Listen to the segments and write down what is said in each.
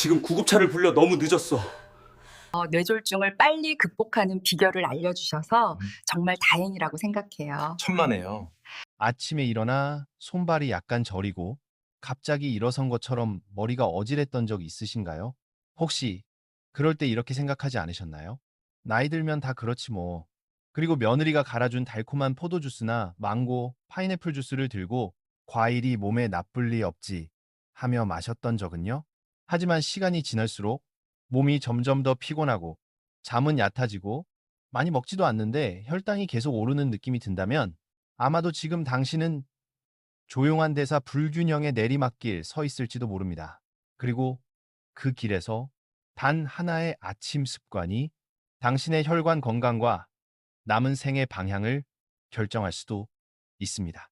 지금 구급차를 불러 너무 늦었어. 뇌졸중을 빨리 극복하는 비결을 알려주셔서 정말 다행이라고 생각해요. 천만에요. 아침에 일어나 손발이 약간 저리고 갑자기 일어선 것처럼 머리가 어지랬던 적 있으신가요? 혹시 그럴 때 이렇게 생각하지 않으셨나요? 나이 들면 다 그렇지 뭐. 그리고 며느리가 갈아준 달콤한 포도 주스나 망고, 파인애플 주스를 들고 과일이 몸에 나쁠 리 없지 하며 마셨던 적은요? 하지만 시간이 지날수록 몸이 점점 더 피곤하고 잠은 얕아지고 많이 먹지도 않는데 혈당이 계속 오르는 느낌이 든다면 아마도 지금 당신은 조용한 데사 불균형의 내리막길 서 있을지도 모릅니다. 그리고 그 길에서 단 하나의 아침 습관이 당신의 혈관 건강과 남은 생의 방향을 결정할 수도 있습니다.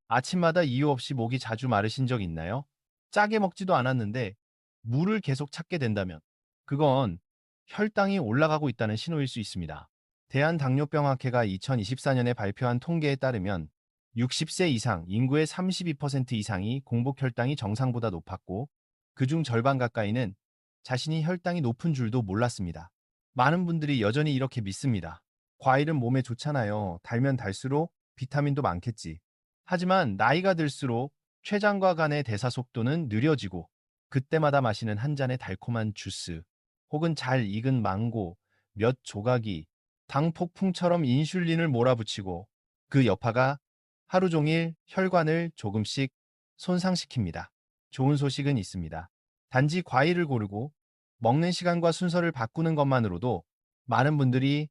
아침마다 이유 없이 목이 자주 마르신 적 있나요? 짜게 먹지도 않았는데 물을 계속 찾게 된다면 그건 혈당이 올라가고 있다는 신호일 수 있습니다. 대한당뇨병학회가 2024년에 발표한 통계에 따르면 60세 이상 인구의 32% 이상이 공복 혈당이 정상보다 높았고 그중 절반 가까이는 자신이 혈당이 높은 줄도 몰랐습니다. 많은 분들이 여전히 이렇게 믿습니다. 과일은 몸에 좋잖아요. 달면 달수록 비타민도 많겠지. 하지만 나이가 들수록 췌장과 간의 대사 속도는 느려지고 그때마다 마시는 한 잔의 달콤한 주스 혹은 잘 익은 망고 몇 조각이 당 폭풍처럼 인슐린을 몰아붙이고 그 여파가 하루 종일 혈관을 조금씩 손상시킵니다. 좋은 소식은 있습니다. 단지 과일을 고르고 먹는 시간과 순서를 바꾸는 것만으로도 많은 분들이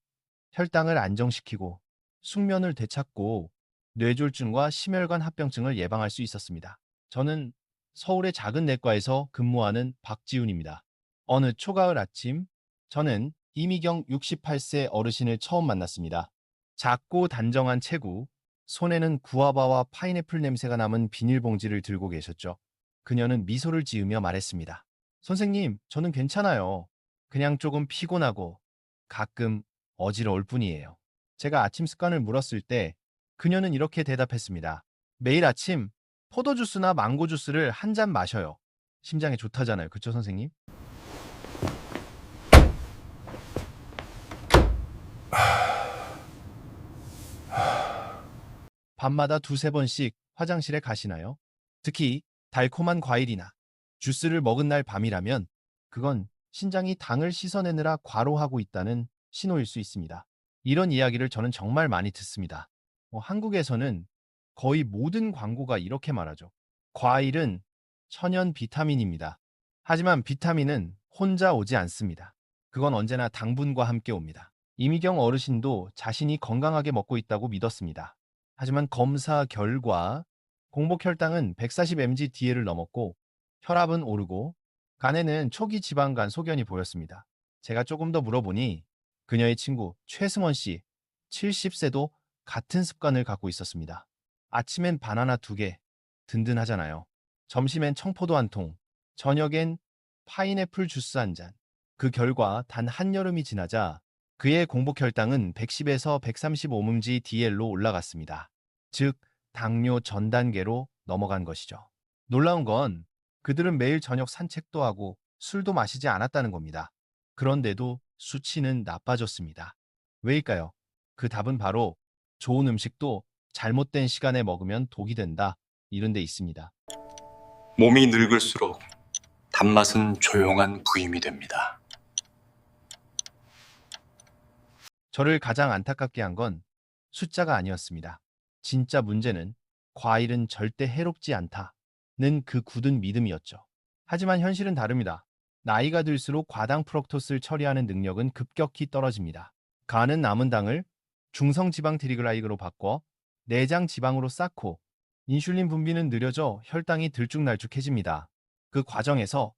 혈당을 안정시키고 숙면을 되찾고 뇌졸중과 심혈관 합병증을 예방할 수 있었습니다. 저는 서울의 작은 내과에서 근무하는 박지훈입니다. 어느 초가을 아침, 저는 이미경 68세 어르신을 처음 만났습니다. 작고 단정한 체구, 손에는 구아바와 파인애플 냄새가 남은 비닐봉지를 들고 계셨죠. 그녀는 미소를 지으며 말했습니다. 선생님, 저는 괜찮아요. 그냥 조금 피곤하고 가끔 어지러울 뿐이에요. 제가 아침 습관을 물었을 때 그녀는 이렇게 대답했습니다. 매일 아침 포도 주스나 망고 주스를 한 잔 마셔요. 심장에 좋다잖아요. 그쵸, 선생님? 밤마다 두세 번씩 화장실에 가시나요? 특히 달콤한 과일이나 주스를 먹은 날 밤이라면 그건 신장이 당을 씻어내느라 과로하고 있다는 신호일 수 있습니다. 이런 이야기를 저는 정말 많이 듣습니다. 한국에서는 거의 모든 광고가 이렇게 말하죠. 과일은 천연 비타민입니다. 하지만 비타민은 혼자 오지 않습니다. 그건 언제나 당분과 함께 옵니다. 이미경 어르신도 자신이 건강하게 먹고 있다고 믿었습니다. 하지만 검사 결과 공복 혈당은 140mg/dl을 넘었고 혈압은 오르고 간에는 초기 지방간 소견이 보였습니다. 제가 조금 더 물어보니 그녀의 친구 최승원 씨 70세도 같은 습관을 갖고 있었습니다. 아침엔 바나나 2개, 든든하잖아요. 점심엔 청포도 한 통, 저녁엔 파인애플 주스 한 잔. 그 결과 단 한여름이 지나자 그의 공복 혈당은 110에서 135mg/dl로 올라갔습니다. 즉, 당뇨 전 단계로 넘어간 것이죠. 놀라운 건 그들은 매일 저녁 산책도 하고 술도 마시지 않았다는 겁니다. 그런데도 수치는 나빠졌습니다. 왜일까요? 그 답은 바로 좋은 음식도 잘못된 시간에 먹으면 독이 된다. 이런 데 있습니다. 몸이 늙을수록 단맛은 조용한 부임이 됩니다. 저를 가장 안타깝게 한 건 숫자가 아니었습니다. 진짜 문제는 과일은 절대 해롭지 않다는 그 굳은 믿음이었죠. 하지만 현실은 다릅니다. 나이가 들수록 과당 프럭토스를 처리하는 능력은 급격히 떨어집니다. 간은 남은 당을 중성지방 트리글라이드로 바꿔 내장 지방으로 쌓고 인슐린 분비는 느려져 혈당이 들쭉날쭉해집니다. 그 과정에서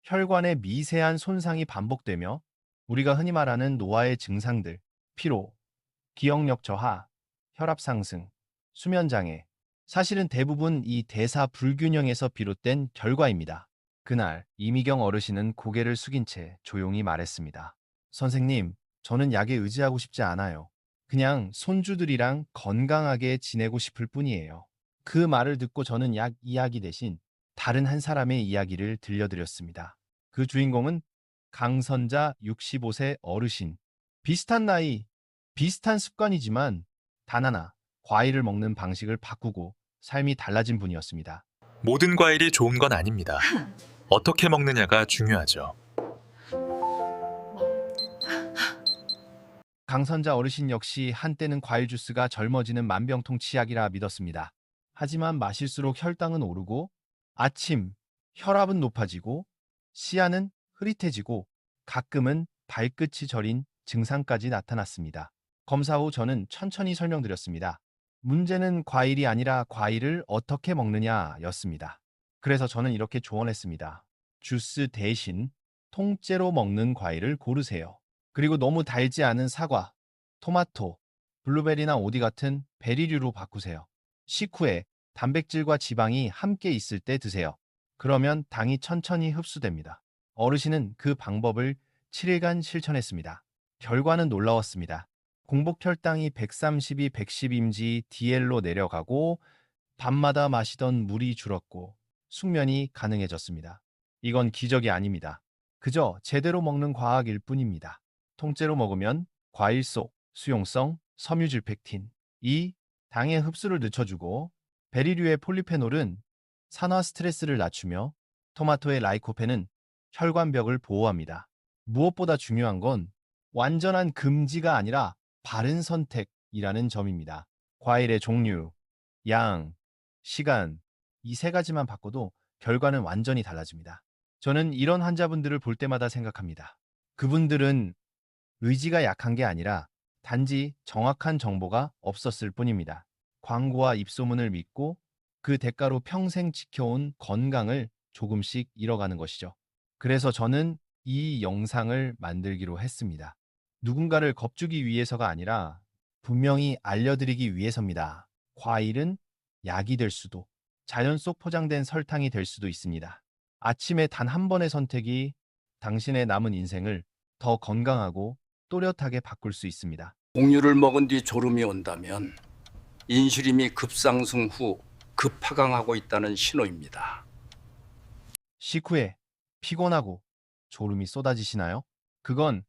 혈관의 미세한 손상이 반복되며 우리가 흔히 말하는 노화의 증상들, 피로, 기억력 저하, 혈압 상승, 수면 장애, 사실은 대부분 이 대사 불균형에서 비롯된 결과입니다. 그날 이미경 어르신은 고개를 숙인 채 조용히 말했습니다. 선생님, 저는 약에 의지하고 싶지 않아요. 그냥 손주들이랑 건강하게 지내고 싶을 뿐이에요. 그 말을 듣고 저는 약 이야기 대신 다른 한 사람의 이야기를 들려드렸습니다. 그 주인공은 강선자 65세 어르신. 비슷한 나이, 비슷한 습관이지만 단 하나, 과일을 먹는 방식을 바꾸고 삶이 달라진 분이었습니다. 모든 과일이 좋은 건 아닙니다. 어떻게 먹느냐가 중요하죠. 강선자 어르신 역시 한때는 과일 주스가 젊어지는 만병통치약이라 믿었습니다. 하지만 마실수록 혈당은 오르고 아침 혈압은 높아지고 시야는 흐릿해지고 가끔은 발끝이 저린 증상까지 나타났습니다. 검사 후 저는 천천히 설명드렸습니다. 문제는 과일이 아니라 과일을 어떻게 먹느냐였습니다. 그래서 저는 이렇게 조언했습니다. 주스 대신 통째로 먹는 과일을 고르세요. 그리고 너무 달지 않은 사과, 토마토, 블루베리나 오디 같은 베리류로 바꾸세요. 식후에 단백질과 지방이 함께 있을 때 드세요. 그러면 당이 천천히 흡수됩니다. 어르신은 그 방법을 7일간 실천했습니다. 결과는 놀라웠습니다. 공복 혈당이 132, 110인지 DL로 내려가고 밤마다 마시던 물이 줄었고 숙면이 가능해졌습니다. 이건 기적이 아닙니다. 그저 제대로 먹는 과학일 뿐입니다. 통째로 먹으면 과일 속 수용성 섬유질펙틴, 이 당의 흡수를 늦춰주고 베리류의 폴리페놀은 산화 스트레스를 낮추며 토마토의 라이코펜은 혈관벽을 보호합니다. 무엇보다 중요한 건 완전한 금지가 아니라 바른 선택이라는 점입니다. 과일의 종류, 양, 시간, 이 세 가지만 바꿔도 결과는 완전히 달라집니다. 저는 이런 환자분들을 볼 때마다 생각합니다. 그분들은 의지가 약한 게 아니라 단지 정확한 정보가 없었을 뿐입니다. 광고와 입소문을 믿고 그 대가로 평생 지켜온 건강을 조금씩 잃어가는 것이죠. 그래서 저는 이 영상을 만들기로 했습니다. 누군가를 겁주기 위해서가 아니라 분명히 알려드리기 위해서입니다. 과일은 약이 될 수도, 자연 속 포장된 설탕이 될 수도 있습니다. 아침에 단 한 번의 선택이 당신의 남은 인생을 더 건강하고 또렷하게 바꿀 수 있습니다. 곡류를 먹은 뒤 졸음이 온다면 인슐린이 급상승 후 급하강하고 있다는 신호입니다. 식후에 피곤하고 졸음이 쏟아지시나요? 그건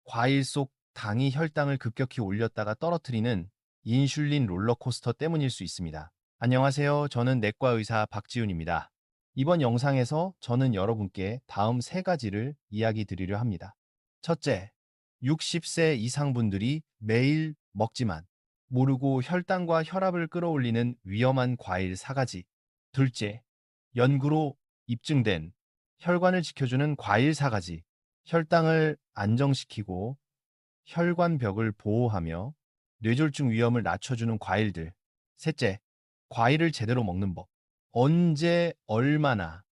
과일 속 당이 혈당을 급격히 올렸다가 떨어뜨리는 인슐린 롤러코스터 때문일 수 있습니다. 안녕하세요. 저는 내과 의사 박지훈입니다. 이번 영상에서 저는 여러분께 다음 세 가지를 이야기 드리려 합니다. 첫째, 60세 이상 분들이 매일 먹지만 모르고 혈당과 혈압을 끌어올리는 위험한 과일 4가지. 둘째, 연구로 입증된 혈관을 지켜주는 과일 4가지. 혈당을 안정시키고 혈관벽을 보호하며 뇌졸중 위험을 낮춰주는 과일들. 셋째, 과일을 제대로 먹는 법. 언제, 얼마나,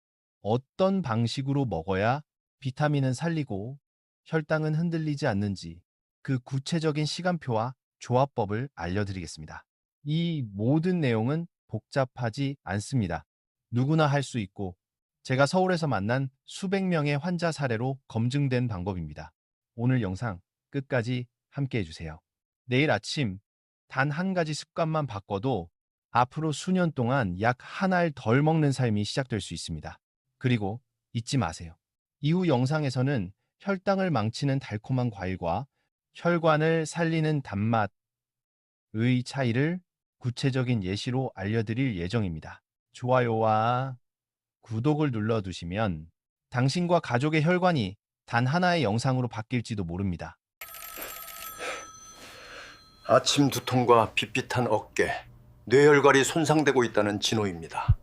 어떤 방식으로 먹어야 비타민은 살리고 혈당은 흔들리지 않는지 그 구체적인 시간표와 조합법을 알려드리겠습니다. 이 모든 내용은 복잡하지 않습니다. 누구나 할 수 있고 제가 서울에서 만난 수백 명의 환자 사례로 검증된 방법입니다. 오늘 영상 끝까지 함께 해주세요. 내일 아침 단 한 가지 습관만 바꿔도 앞으로 수년 동안 약 한 알 덜 먹는 삶이 시작될 수 있습니다. 그리고 잊지 마세요. 이후 영상에서는 혈당을 망치는 달콤한 과일과 혈관을 살리는 단맛의 차이를 구체적인 예시로 알려드릴 예정입니다. 좋아요와 구독을 눌러두시면 당신과 가족의 혈관이 단 하나의 영상으로 바뀔지도 모릅니다. 아침 두통과 빗빗한 어깨, 뇌혈관이 손상되고 있다는 징후입니다.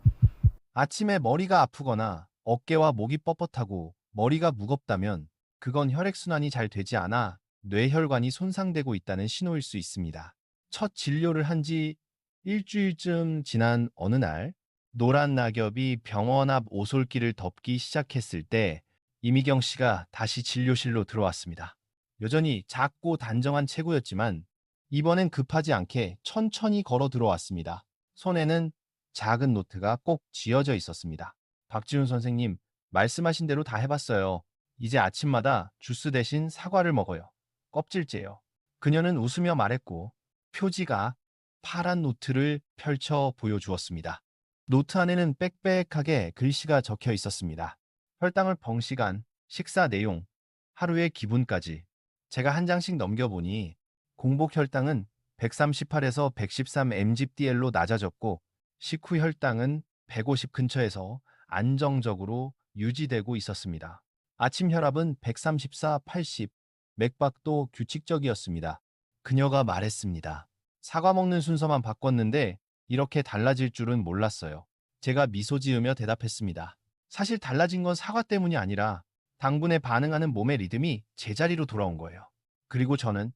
아침에 머리가 아프거나 어깨와 목이 뻣뻣하고 머리가 무겁다면 그건 혈액순환이 잘 되지 않아 뇌혈관이 손상되고 있다는 신호일 수 있습니다. 첫 진료를 한 지 일주일쯤 지난 어느 날 노란 낙엽이 병원 앞 오솔길을 덮기 시작했을 때 이미경 씨가 다시 진료실로 들어왔습니다. 여전히 작고 단정한 체구였지만 이번엔 급하지 않게 천천히 걸어 들어왔습니다. 손에는 작은 노트가 꼭 쥐어져 있었습니다. 박지훈 선생님, 말씀하신 대로 다 해봤어요. 이제 아침마다 주스 대신 사과를 먹어요. 껍질째요. 그녀는 웃으며 말했고 표지가 파란 노트를 펼쳐 보여주었습니다. 노트 안에는 빽빽하게 글씨가 적혀 있었습니다. 혈당을 병시간, 식사 내용, 하루의 기분까지. 제가 한 장씩 넘겨보니 공복 혈당은 138에서 113 mgdl로 낮아졌고 식후 혈당은 150 근처에서 안정적으로 유지되고 있었습니다. 아침 혈압은 134, 80, 맥박도 규칙적이었습니다. 그녀가 말했습니다. 사과 먹는 순서만 바꿨는데 이렇게 달라질 줄은 몰랐어요. 제가 미소 지으며 대답했습니다. 사실 달라진 건 사과 때문이 아니라 당분에 반응하는 몸의 리듬이 제자리로 돌아온 거예요. 그리고 저는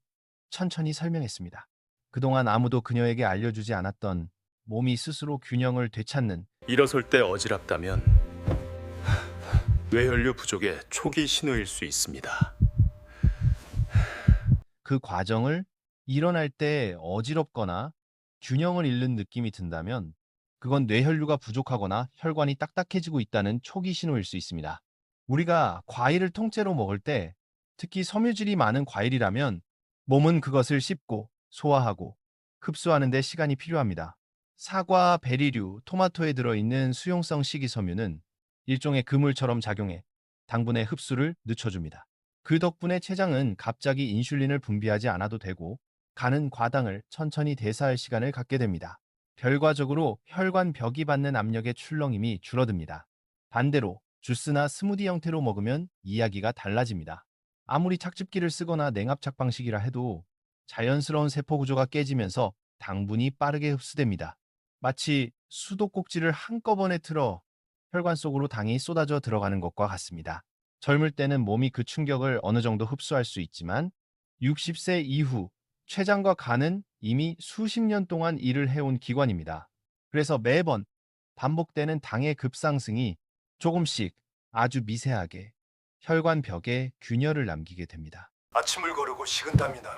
천천히 설명했습니다. 그동안 아무도 그녀에게 알려주지 않았던 몸이 스스로 균형을 되찾는 일어설 때 어지럽다면 뇌혈류 부족의 초기 신호일 수 있습니다. 그 과정을 일어날 때 어지럽거나 균형을 잃는 느낌이 든다면 그건 뇌혈류가 부족하거나 혈관이 딱딱해지고 있다는 초기 신호일 수 있습니다. 우리가 과일을 통째로 먹을 때, 특히 섬유질이 많은 과일이라면 몸은 그것을 씹고 소화하고 흡수하는 데 시간이 필요합니다. 사과, 베리류, 토마토에 들어있는 수용성 식이섬유는 일종의 그물처럼 작용해 당분의 흡수를 늦춰줍니다. 그 덕분에 췌장은 갑자기 인슐린을 분비하지 않아도 되고 간은 과당을 천천히 대사할 시간을 갖게 됩니다. 결과적으로 혈관 벽이 받는 압력의 출렁임이 줄어듭니다. 반대로 주스나 스무디 형태로 먹으면 이야기가 달라집니다. 아무리 착즙기를 쓰거나 냉압착 방식이라 해도 자연스러운 세포 구조가 깨지면서 당분이 빠르게 흡수됩니다. 마치 수도꼭지를 한꺼번에 틀어 혈관 속으로 당이 쏟아져 들어가는 것과 같습니다. 젊을 때는 몸이 그 충격을 어느 정도 흡수할 수 있지만 60세 이후 췌장과 간은 이미 수십 년 동안 일을 해온 기관입니다. 그래서 매번 반복되는 당의 급상승이 조금씩 아주 미세하게 혈관 벽에 균열을 남기게 됩니다. 아침을 거르고 식은땀이 남.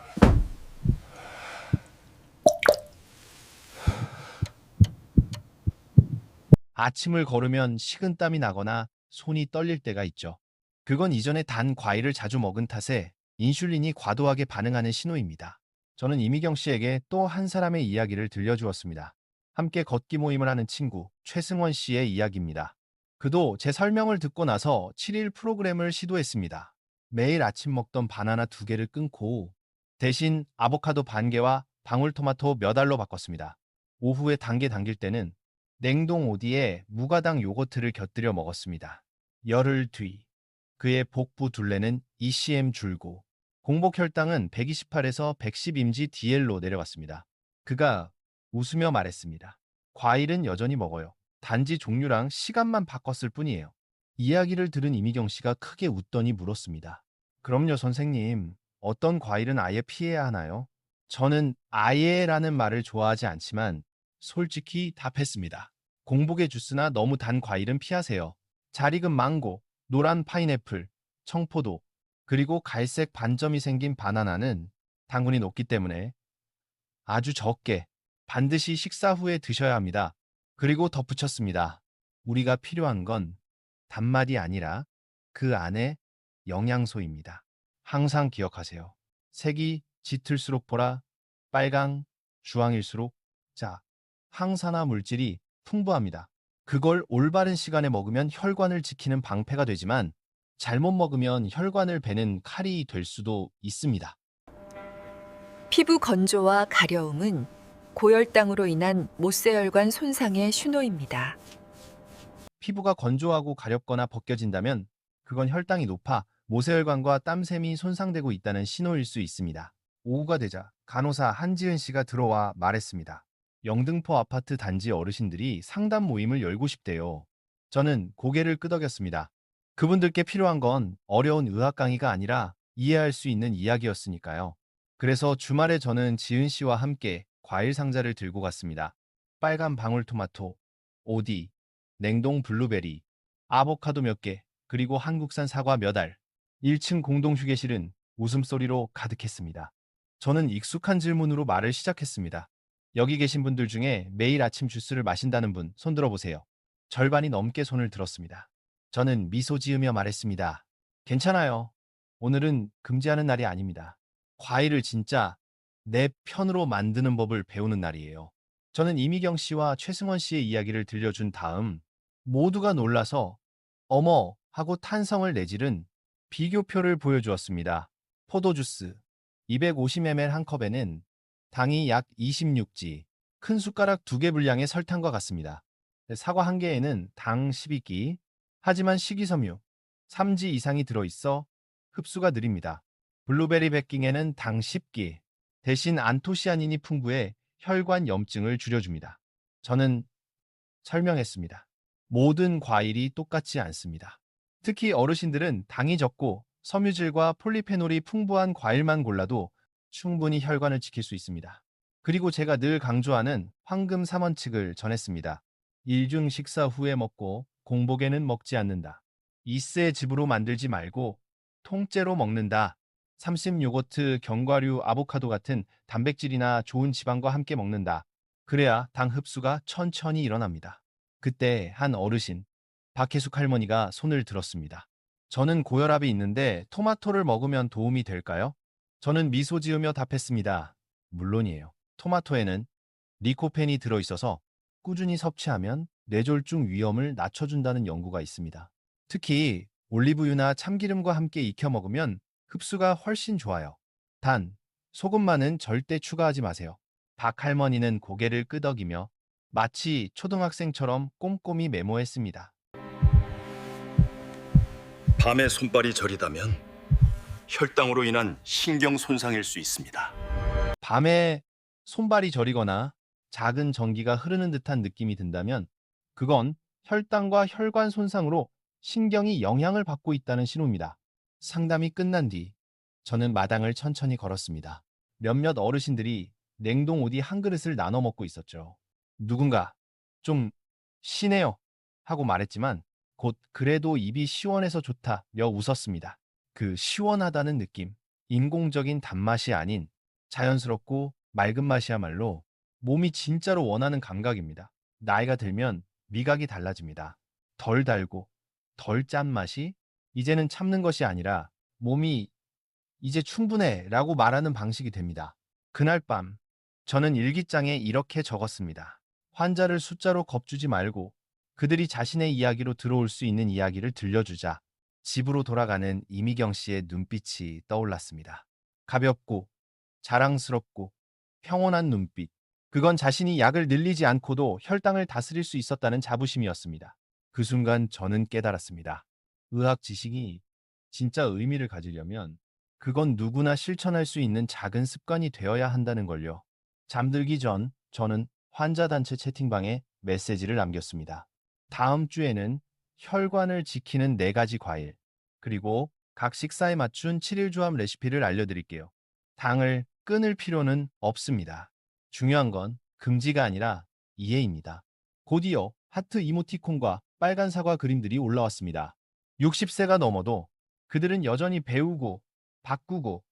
아침을 걸으면 식은땀이 나거나 손이 떨릴 때가 있죠. 그건 이전에 단 과일을 자주 먹은 탓에 인슐린이 과도하게 반응하는 신호입니다. 저는 이미경 씨에게 또 한 사람의 이야기를 들려주었습니다. 함께 걷기 모임을 하는 친구 최승원 씨의 이야기입니다. 그도 제 설명을 듣고 나서 7일 프로그램을 시도했습니다. 매일 아침 먹던 바나나 2개를 끊고 대신 아보카도 반 개와 방울토마토 몇 알로 바꿨습니다. 오후에 단계 당길 때는 냉동 오디에 무가당 요거트를 곁들여 먹었습니다. 열흘 뒤 그의 복부 둘레는 ECM 줄고 공복 혈당은 128에서 110 mg/dl로 내려갔습니다. 그가 웃으며 말했습니다. 과일은 여전히 먹어요. 단지 종류랑 시간만 바꿨을 뿐이에요. 이야기를 들은 이미경 씨가 크게 웃더니 물었습니다. 그럼요, 선생님. 어떤 과일은 아예 피해야 하나요? 저는 아예라는 말을 좋아하지 않지만 솔직히 답했습니다. 공복의 주스나 너무 단 과일은 피하세요. 잘 익은 망고, 노란 파인애플, 청포도, 그리고 갈색 반점이 생긴 바나나는 당분이 높기 때문에 아주 적게 반드시 식사 후에 드셔야 합니다. 그리고 덧붙였습니다. 우리가 필요한 건 단맛이 아니라 그 안에 영양소입니다. 항상 기억하세요. 색이 짙을수록 보라, 빨강, 주황일수록 자, 항산화 물질이 풍부합니다. 그걸 올바른 시간에 먹으면 혈관을 지키는 방패가 되지만 잘못 먹으면 혈관을 베는 칼이 될 수도 있습니다. 피부 건조와 가려움은 고혈당으로 인한 모세혈관 손상의 신호입니다. 피부가 건조하고 가렵거나 벗겨진다면 그건 혈당이 높아 모세혈관과 땀샘이 손상되고 있다는 신호일 수 있습니다. 오후가 되자 간호사 한지은 씨가 들어와 말했습니다. 영등포 아파트 단지 어르신들이 상담 모임을 열고 싶대요. 저는 고개를 끄덕였습니다. 그분들께 필요한 건 어려운 의학 강의가 아니라 이해할 수 있는 이야기였으니까요. 그래서 주말에 저는 지은 씨와 함께 과일 상자를 들고 갔습니다. 빨간 방울토마토, 오디, 냉동 블루베리, 아보카도 몇 개, 그리고 한국산 사과 몇 알. 1층 공동 휴게실은 웃음소리로 가득했습니다. 저는 익숙한 질문으로 말을 시작했습니다. 여기 계신 분들 중에 매일 아침 주스를 마신다는 분 손 들어보세요. 절반이 넘게 손을 들었습니다. 저는 미소 지으며 말했습니다. 괜찮아요. 오늘은 금지하는 날이 아닙니다. 과일을 진짜 내 편으로 만드는 법을 배우는 날이에요. 저는 이미경 씨와 최승원 씨의 이야기를 들려준 다음 모두가 놀라서 어머 하고 탄성을 내지른 비교표를 보여주었습니다. 포도주스 250ml 한 컵에는 당이 약 26지, 큰 숟가락 2개 분량의 설탕과 같습니다. 사과 한 개에는 당 12기, 하지만 식이섬유 3지 이상이 들어있어 흡수가 느립니다. 블루베리 베킹에는 당 10기, 대신 안토시아닌이 풍부해 혈관 염증을 줄여줍니다. 저는 설명했습니다. 모든 과일이 똑같지 않습니다. 특히 어르신들은 당이 적고 섬유질과 폴리페놀이 풍부한 과일만 골라도 충분히 혈관을 지킬 수 있습니다. 그리고 제가 늘 강조하는 황금 3원칙을 전했습니다. 일중 식사 후에 먹고 공복에는 먹지 않는다. 이스의 즙으로 만들지 말고 통째로 먹는다. 30 요거트, 견과류, 아보카도 같은 단백질이나 좋은 지방과 함께 먹는다. 그래야 당 흡수가 천천히 일어납니다. 그때 한 어르신, 박혜숙 할머니가 손을 들었습니다. 저는 고혈압이 있는데 토마토를 먹으면 도움이 될까요? 저는 미소 지으며 답했습니다. 물론이에요. 토마토에는 리코펜이 들어있어서 꾸준히 섭취하면 뇌졸중 위험을 낮춰준다는 연구가 있습니다. 특히 올리브유나 참기름과 함께 익혀 먹으면 흡수가 훨씬 좋아요. 단, 소금만은 절대 추가하지 마세요. 박 할머니는 고개를 끄덕이며 마치 초등학생처럼 꼼꼼히 메모했습니다. 밤에 손발이 저리다면 혈당으로 인한 신경 손상일 수 있습니다. 밤에 손발이 저리거나 작은 전기가 흐르는 듯한 느낌이 든다면 그건 혈당과 혈관 손상으로 신경이 영향을 받고 있다는 신호입니다. 상담이 끝난 뒤 저는 마당을 천천히 걸었습니다. 몇몇 어르신들이 냉동 오디 한 그릇을 나눠 먹고 있었죠. 누군가 좀 시네요 하고 말했지만 곧 그래도 입이 시원해서 좋다며 웃었습니다. 그 시원하다는 느낌, 인공적인 단맛이 아닌 자연스럽고 맑은 맛이야말로 몸이 진짜로 원하는 감각입니다. 나이가 들면 미각이 달라집니다. 덜 달고 덜 짠 맛이 이제는 참는 것이 아니라 몸이 이제 충분해 라고 말하는 방식이 됩니다. 그날 밤 저는 일기장에 이렇게 적었습니다. 환자를 숫자로 겁주지 말고 그들이 자신의 이야기로 들어올 수 있는 이야기를 들려주자. 집으로 돌아가는 이미경 씨의 눈빛이 떠올랐습니다. 가볍고 자랑스럽고 평온한 눈빛. 그건 자신이 약을 늘리지 않고도 혈당을 다스릴 수 있었다는 자부심이었습니다. 그 순간 저는 깨달았습니다. 의학 지식이 진짜 의미를 가지려면 그건 누구나 실천할 수 있는 작은 습관이 되어야 한다는 걸요. 잠들기 전 저는 환자 단체 채팅방에 메시지를 남겼습니다. 다음 주에는 혈관을 지키는 4가지 과일, 그리고 각 식사에 맞춘 7일 조합 레시피를 알려드릴게요. 당을 끊을 필요는 없습니다. 중요한 건 금지가 아니라 이해입니다. 곧이어 하트 이모티콘과 빨간 사과 그림들이 올라왔습니다. 60세가 넘어도 그들은 여전히 배우고 바꾸고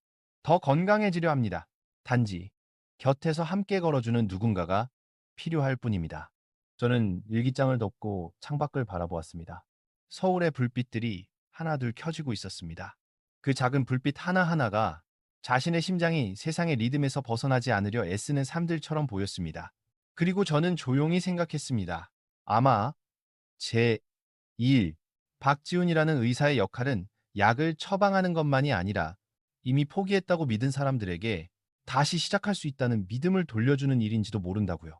더 건강해지려 합니다. 단지 곁에서 함께 걸어주는 누군가가 필요할 뿐입니다. 저는 일기장을 덮고 창밖을 바라보았습니다. 서울의 불빛들이 하나둘 켜지고 있었습니다. 그 작은 불빛 하나하나가 자신의 심장이 세상의 리듬에서 벗어나지 않으려 애쓰는 삶들처럼 보였습니다. 그리고 저는 조용히 생각했습니다. 아마 제 2일 박지훈이라는 의사의 역할은 약을 처방하는 것만이 아니라 이미 포기했다고 믿은 사람들에게 다시 시작할 수 있다는 믿음을 돌려주는 일인지도 모른다고요.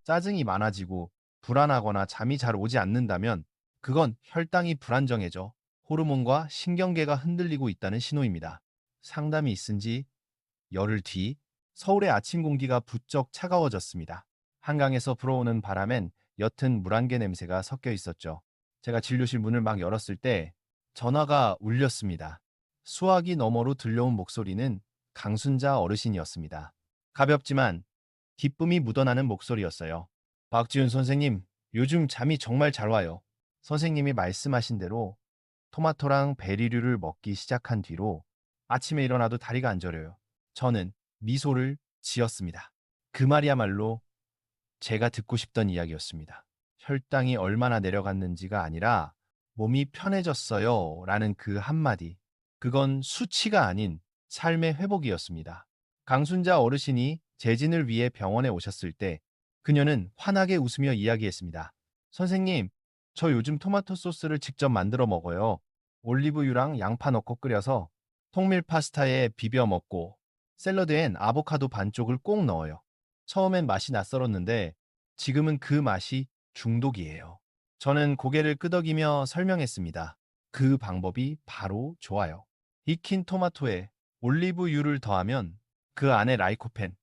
짜증이 많아지고 불안하거나 잠이 잘 오지 않는다면 그건 혈당이 불안정해져 호르몬과 신경계가 흔들리고 있다는 신호입니다. 상담이 있은 지 열흘 뒤 서울의 아침 공기가 부쩍 차가워졌습니다. 한강에서 불어오는 바람엔 옅은 물안개 냄새가 섞여 있었죠. 제가 진료실 문을 막 열었을 때 전화가 울렸습니다. 수화기 너머로 들려온 목소리는 강순자 어르신이었습니다. 가볍지만 기쁨이 묻어나는 목소리였어요. 박지훈 선생님, 요즘 잠이 정말 잘 와요. 선생님이 말씀하신 대로 토마토랑 베리류를 먹기 시작한 뒤로 아침에 일어나도 다리가 안 저려요. 저는 미소를 지었습니다. 그 말이야말로 제가 듣고 싶던 이야기였습니다. 혈당이 얼마나 내려갔는지가 아니라 몸이 편해졌어요 라는 그 한마디. 그건 수치가 아닌 삶의 회복이었습니다. 강순자 어르신이 재진을 위해 병원에 오셨을 때 그녀는 환하게 웃으며 이야기했습니다. 선생님, 저 요즘 토마토 소스를 직접 만들어 먹어요. 올리브유랑 양파 넣고 끓여서 통밀 파스타에 비벼 먹고 샐러드엔 아보카도 반쪽을 꼭 넣어요. 처음엔 맛이 낯설었는데 지금은 그 맛이 중독이에요. 저는 고개를 끄덕이며 설명했습니다. 그 방법이 바로 좋아요. 익힌 토마토에 올리브유를 더하면 그 안에 라이코펜,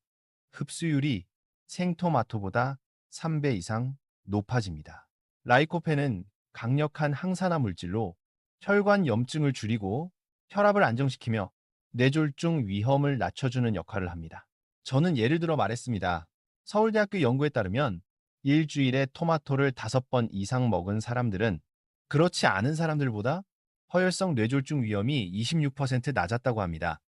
흡수율이 생토마토보다 3배 이상 높아집니다. 라이코펜은 강력한 항산화 물질로 혈관 염증을 줄이고 혈압을 안정시키며 뇌졸중 위험을 낮춰주는 역할을 합니다. 저는 예를 들어 말했습니다. 서울대학교 연구에 따르면 일주일에 토마토를 5번 이상 먹은 사람들은 그렇지 않은 사람들보다 허혈성 뇌졸중 위험이 26% 낮았다고 합니다.